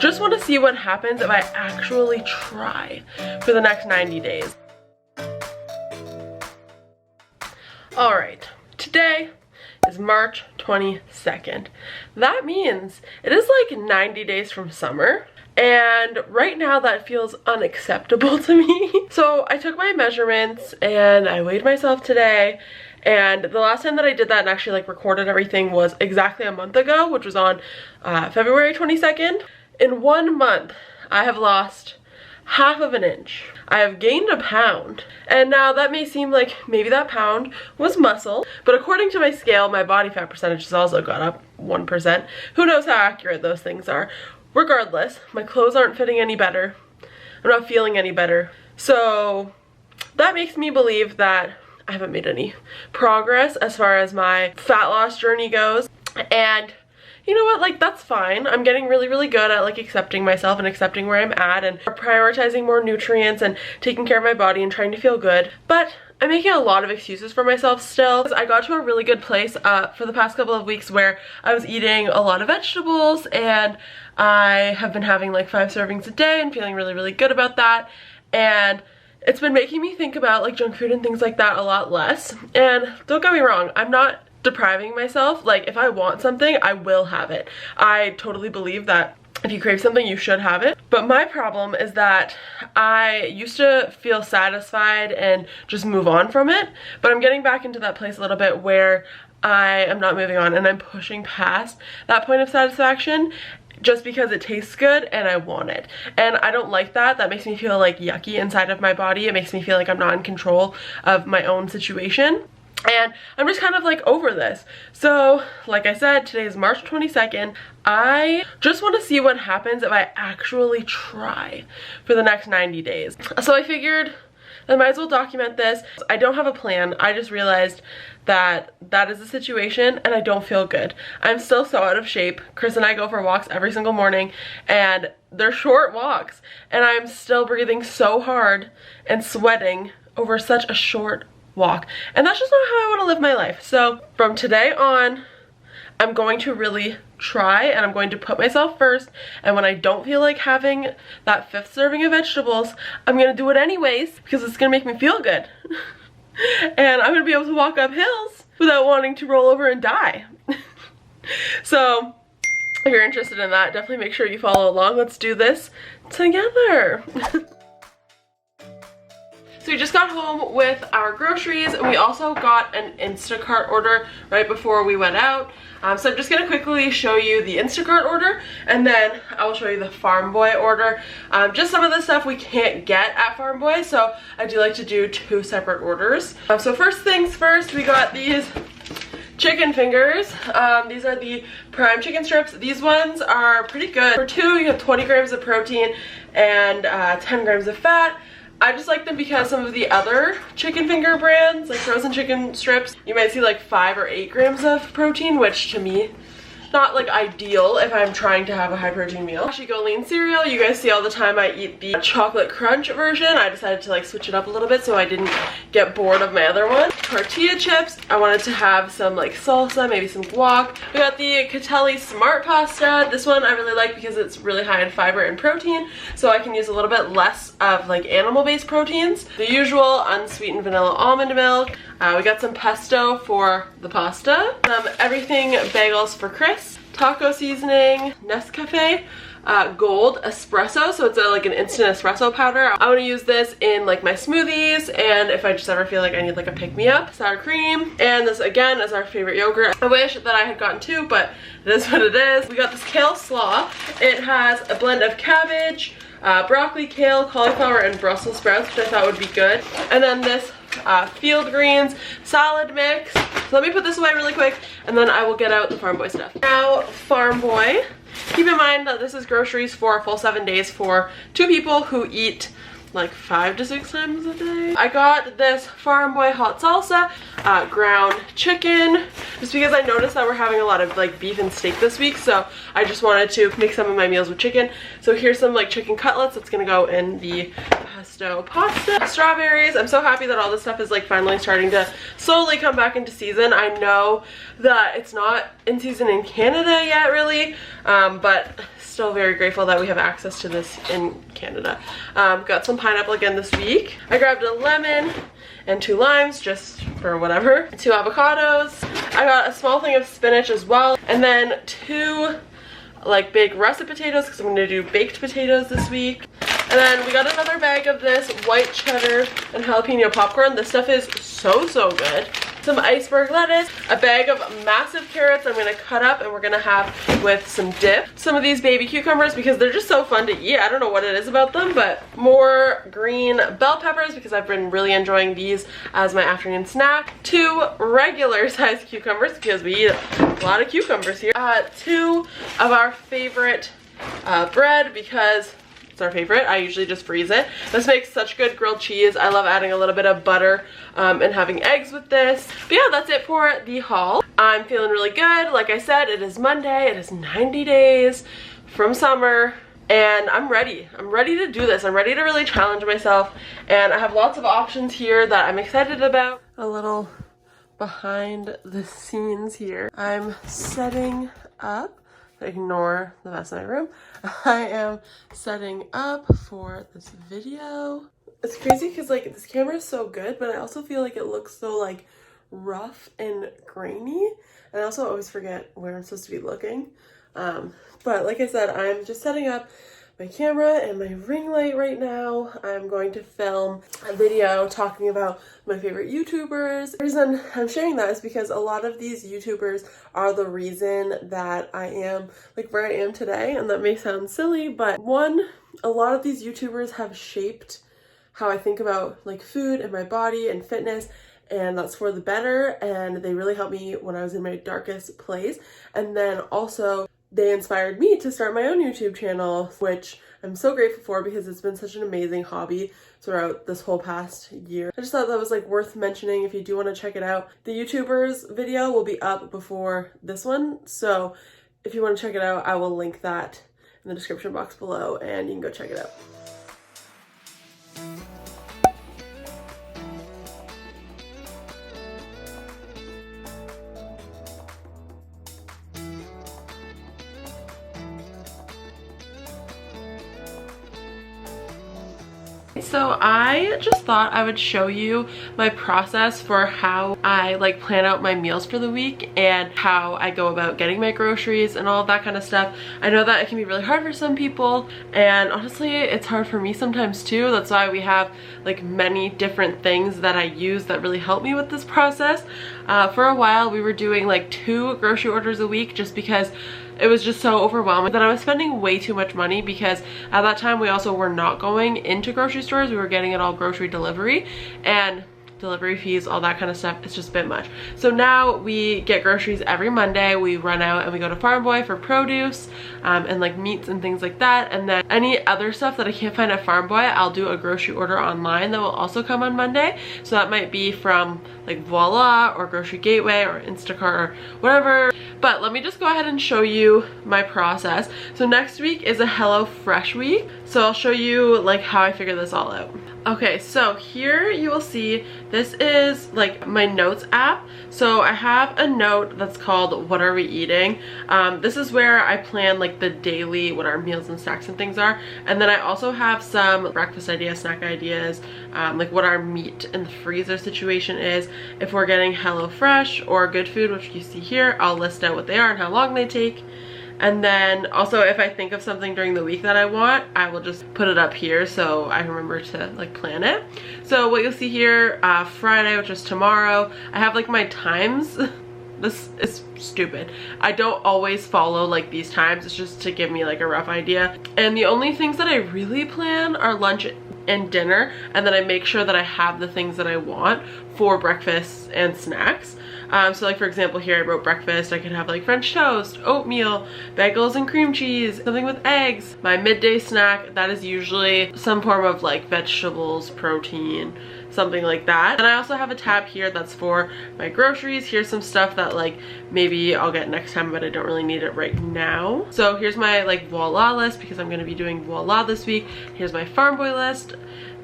Just want to see what happens if I actually try for the next 90 days. Alright, today is March 22nd. That means it is like 90 days from summer. And right now that feels unacceptable to me. So I took my measurements and I weighed myself today. And the last time that I did that and actually like recorded everything was exactly a month ago, which was on February 22nd. In 1 month, I have lost half of an inch. I have gained a pound. And now that may seem like maybe that pound was muscle, but according to my scale, my body fat percentage has also gone up 1%. Who knows how accurate those things are? Regardless, my clothes aren't fitting any better. I'm not feeling any better. So that makes me believe that I haven't made any progress as far as my fat loss journey goes. And you know what, like that's fine. I'm getting really good at like accepting myself and accepting where I'm at and prioritizing more nutrients and taking care of my body and trying to feel good. But I'm making a lot of excuses for myself still. I got to a really good place for the past couple of weeks where I was eating a lot of vegetables and I have been having like 5 servings a day and feeling really good about that. And it's been making me think about like junk food and things like that a lot less. And don't get me wrong, I'm not depriving myself. Like if I want something, I will have it. I totally believe that if you crave something, you should have it. But my problem is that I used to feel satisfied and just move on from it. But I'm getting back into that place a little bit where I am not moving on and I'm pushing past that point of satisfaction just because it tastes good and I want it. And I don't like that. That makes me feel like yucky inside of my body. It makes me feel like I'm not in control of my own situation. And I'm just kind of like over this. So like I said, today is March 22nd. I just want to see what happens if I actually try for the next 90 days. So I figured I might as well document this. I don't have a plan. I just realized that that is the situation and I don't feel good. I'm still so out of shape. Chris and I go for walks every single morning and they're short walks and I'm still breathing so hard and sweating over such a short walk. And that's just not how I want to live my life. So from today on, I'm going to really try and I'm going to put myself first. And when I don't feel like having that 5th serving of vegetables, I'm going to do it anyways because it's going to make me feel good. And I'm going to be able to walk up hills without wanting to roll over and die. So if you're interested in that, definitely make sure you follow along. Let's do this together. So we just got home with our groceries and we also got an Instacart order right before we went out. So I'm just gonna quickly show you the Instacart order and then I will show you the Farm Boy order. Just some of the stuff we can't get at Farm Boy, so I do like to do 2 separate orders. So first things first, we got these chicken fingers. These are the prime chicken strips. These ones are pretty good. For 2, you have 20 grams of protein and 10 grams of fat. I just like them because some of the other chicken finger brands, like frozen chicken strips, you might see like 5 or 8 grams of protein, which to me, not like ideal if I'm trying to have a high protein meal. Go lean cereal. You guys see all the time I eat the chocolate crunch version. I decided to like switch it up a little bit so I didn't get bored of my other one. Tortilla chips. I wanted to have some like salsa, maybe some guac. We got the Catelli Smart Pasta. This one I really like because it's really high in fiber and protein, so I can use a little bit less of like animal-based proteins. The usual unsweetened vanilla almond milk. We got some pesto for the pasta. Everything bagels for Chris. Taco seasoning, Nescafe, Gold espresso, so it's like an instant espresso powder. I want to use this in like my smoothies and if I just ever feel like I need like a pick-me-up. Sour cream, and this again is our favorite yogurt. I wish that I had gotten 2, but it is what it is. We got this kale slaw. It has a blend of cabbage, broccoli, kale, cauliflower, and Brussels sprouts, which I thought would be good. And then this field greens salad mix. So let me put this away really quick and then I will get out the Farm Boy stuff. Now, Farm Boy. Keep in mind that this is groceries for a full 7 days for 2 people who eat like 5 to 6 times a day. I got this Farm Boy hot salsa, ground chicken, just because I noticed that we're having a lot of like beef and steak this week, so I just wanted to make some of my meals with chicken. So here's some like chicken cutlets that's gonna go in the pesto pasta. Strawberries. I'm so happy that all this stuff is like finally starting to slowly come back into season. I know that it's not in season in Canada yet really, but still very grateful that we have access to this in Canada. Got some pineapple again this week. I grabbed a lemon and 2 limes just for whatever. 2 avocados. I got a small thing of spinach as well. And then 2 like big russet potatoes because I'm going to do baked potatoes this week. And then we got another bag of this white cheddar and jalapeno popcorn. This stuff is so good. Some iceberg lettuce, a bag of massive carrots I'm gonna cut up and we're gonna have with some dip. Some of these baby cucumbers because they're just so fun to eat. I don't know what it is about them, but more green bell peppers because I've been really enjoying these as my afternoon snack. 2 regular sized cucumbers because we eat a lot of cucumbers here. 2 of our favorite bread because it's our favorite. I usually just freeze it. This makes such good grilled cheese. I love adding a little bit of butter and having eggs with this. But yeah, that's it for the haul. I'm feeling really good. Like I said, it is Monday. It is 90 days from summer. And I'm ready. I'm ready to do this. I'm ready to really challenge myself. And I have lots of options here that I'm excited about. A little behind the scenes here. I'm setting up. Ignore the mess in my room. I am setting up for this video. It's crazy because like this camera is so good, but I also feel like it looks so like rough and grainy, and I also always forget where I'm supposed to be looking. But like I said, I'm just setting up my camera and my ring light right now. I'm going to film a video talking about my favorite YouTubers. The reason I'm sharing that is because a lot of these YouTubers are the reason that I am like where I am today, and that may sound silly, but a lot of these YouTubers have shaped how I think about like food and my body and fitness, and that's for the better, and they really helped me when I was in my darkest place. And then also they inspired me to start my own YouTube channel, which I'm so grateful for because it's been such an amazing hobby throughout this whole past year. I just thought that was like worth mentioning if you do want to check it out. The YouTubers video will be up before this one, so if you want to check it out, I will link that in the description box below and you can go check it out. So I just thought I would show you my process for how I like plan out my meals for the week and how I go about getting my groceries and all of that kind of stuff. I know that it can be really hard for some people, and honestly it's hard for me sometimes too. That's why we have like many different things that I use that really help me with this process. For a while we were doing like 2 grocery orders a week just because it was just so overwhelming that I was spending way too much money, because at that time we also were not going into grocery stores. We were getting it all grocery delivery, and delivery fees, all that kind of stuff, it's just a bit much. So now we get groceries every Monday. We run out and we go to Farm Boy for produce and like meats and things like that. And then any other stuff that I can't find at Farm Boy, I'll do a grocery order online that will also come on Monday. So that might be from like Voila or Grocery Gateway or Instacart or whatever. But let me just go ahead and show you my process. So next week is a HelloFresh week. So I'll show you like how I figure this all out. Okay, so here you will see this is like my notes app. So I have a note that's called What Are We Eating? This is where I plan like the daily, what our meals and snacks and things are. And then I also have some breakfast ideas, snack ideas, like what our meat in the freezer situation is. If we're getting HelloFresh or Good Food, which you see here, I'll list out what they are and how long they take. And then also if I think of something during the week that I want, I will just put it up here so I remember to like plan it. So what you'll see here, Friday, which is tomorrow, I have like my times. This is stupid. I don't always follow like these times. It's just to give me like a rough idea. And the only things that I really plan are lunch and dinner, and then I make sure that I have the things that I want for breakfast and snacks. So like for example here I wrote breakfast. I could have like French toast, oatmeal, bagels and cream cheese, something with eggs. My midday snack, that is usually some form of like vegetables, protein, something like that. And I also have a tab here that's for my groceries. Here's some stuff that like maybe I'll get next time, but I don't really need it right now. So here's my like voila list because I'm gonna be doing voila this week. Here's my farm boy list.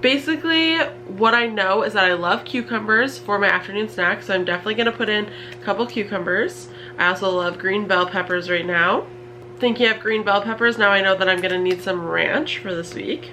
Basically, what I know is that I love cucumbers for my afternoon snack, so I'm definitely gonna put in a couple cucumbers. I also love green bell peppers right now. Thinking of green bell peppers, now I know that I'm gonna need some ranch for this week.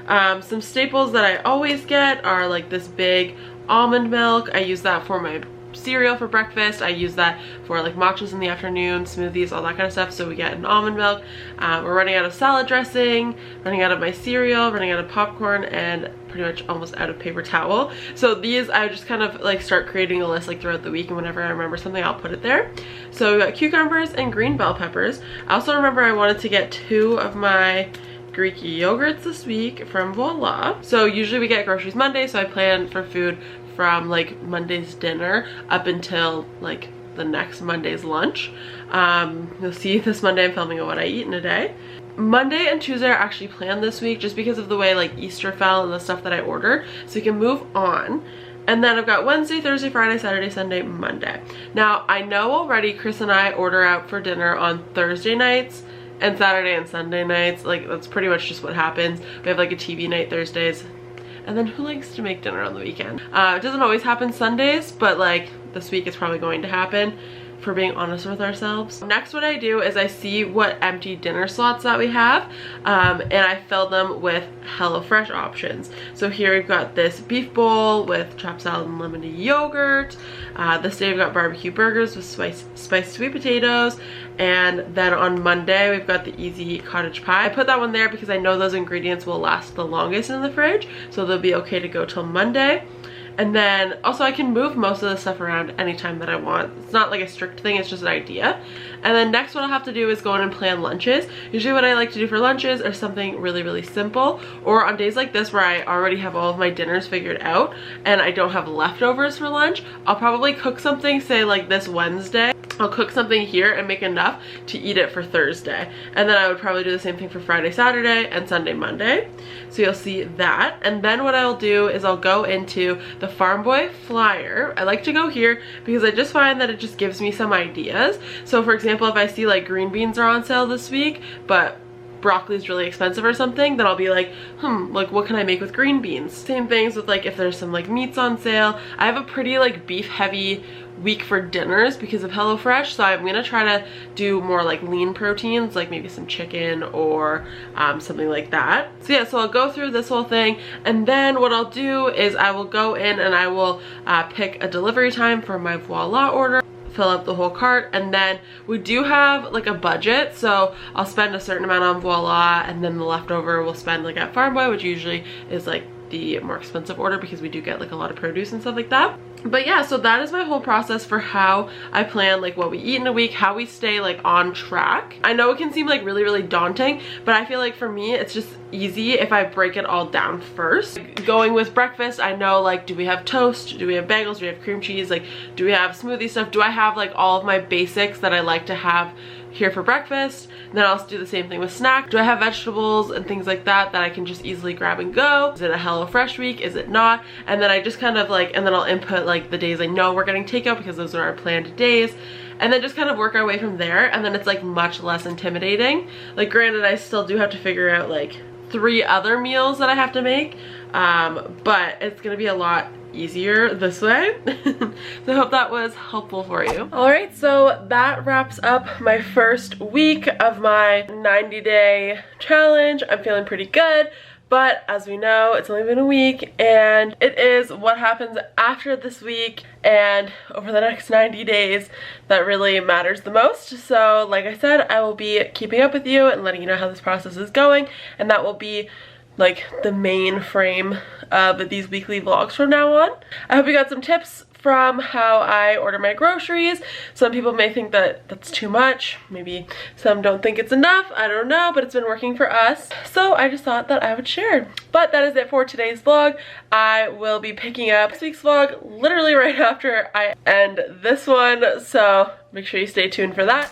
Some staples that I always get are like this big almond milk. I use that for my cereal for breakfast. I use that for like matchas in the afternoon, smoothies, all that kind of stuff. So we get an almond milk. We're running out of salad dressing, running out of my cereal, running out of popcorn, and pretty much almost out of paper towel. So these I just kind of like start creating a list like throughout the week, and whenever I remember something I'll put it there. So we got cucumbers and green bell peppers. I also remember I wanted to get 2 of my Greek yogurts this week from Voila. So usually we get groceries Monday, so I plan for food from like Monday's dinner up until like the next Monday's lunch. You'll see this Monday I'm filming a what I eat in a day. Monday and Tuesday are actually planned this week just because of the way like Easter fell and the stuff that I ordered, so we can move on. And then I've got Wednesday, Thursday, Friday, Saturday, Sunday, Monday. Now I know already Chris and I order out for dinner on Thursday nights and Saturday and Sunday nights. Like that's pretty much just what happens. We have like a TV night Thursdays. And then who likes to make dinner on the weekend? It doesn't always happen Sundays, but like this week it's probably going to happen, for being honest with ourselves. Next, what I do is I see what empty dinner slots that we have, and I fill them with HelloFresh options. So here we've got this beef bowl with chopped salad and lemony yogurt. This day we've got barbecue burgers with spiced sweet potatoes. And then on Monday we've got the easy cottage pie. I put that one there because I know those ingredients will last the longest in the fridge, so they'll be okay to go till Monday. And then also I can move most of the stuff around anytime that I want. It's not like a strict thing, it's just an idea. And then next what I'll have to do is go in and plan lunches. Usually what I like to do for lunches are something really simple, or on days like this where I already have all of my dinners figured out and I don't have leftovers for lunch, I'll probably cook something, say like this Wednesday. I'll cook something here and make enough to eat it for Thursday. And then I would probably do the same thing for Friday, Saturday, and Sunday, Monday. So you'll see that. And then what I'll do is I'll go into the Farm Boy flyer. I like to go here because I just find that it just gives me some ideas. So for example, if I see like green beans are on sale this week, but broccoli is really expensive or something, then I'll be like, like what can I make with green beans? Same things with like if there's some like meats on sale. I have a pretty like beef heavy week for dinners because of HelloFresh, so I'm gonna try to do more like lean proteins, like maybe some chicken or something like that. So yeah, so I'll go through this whole thing, and then what I'll do is I will go in and I will pick a delivery time for my Voila order, fill up the whole cart, and then we do have like a budget, so I'll spend a certain amount on Voila, and then the leftover we'll spend like at Farm Boy, which usually is like the more expensive order because we do get like a lot of produce and stuff like that. But yeah, so that is my whole process for how I plan like what we eat in a week, how we stay like on track. I know it can seem like really daunting, but I feel like for me it's just easy if I break it all down first. Like, going with breakfast, I know like, do we have toast, do we have bagels, do we have cream cheese, like do we have smoothie stuff, do I have like all of my basics that I like to have here for breakfast? And then I'll do the same thing with snack. Do I have vegetables and things like that that I can just easily grab and go? Is it a HelloFresh week? Is it not? And then I just kind of like, and then I'll input like the days I know we're getting takeout because those are our planned days, and then just kind of work our way from there. And then it's like much less intimidating. Like granted, I still do have to figure out like 3 other meals that I have to make, but it's gonna be a lot easier this way. So I hope that was helpful for you. All right, so that wraps up my first week of my 90-day challenge. I'm feeling pretty good, but as we know, it's only been a week, and it is what happens after this week and over the next 90 days that really matters the most. So like I said, I will be keeping up with you and letting you know how this process is going, and that will be like the main frame of these weekly vlogs from now on. I hope you got some tips from how I order my groceries. Some people may think that that's too much. Maybe some don't think it's enough. I don't know, but it's been working for us. So I just thought that I would share. But that is it for today's vlog. I will be picking up this week's vlog literally right after I end this one. So make sure you stay tuned for that.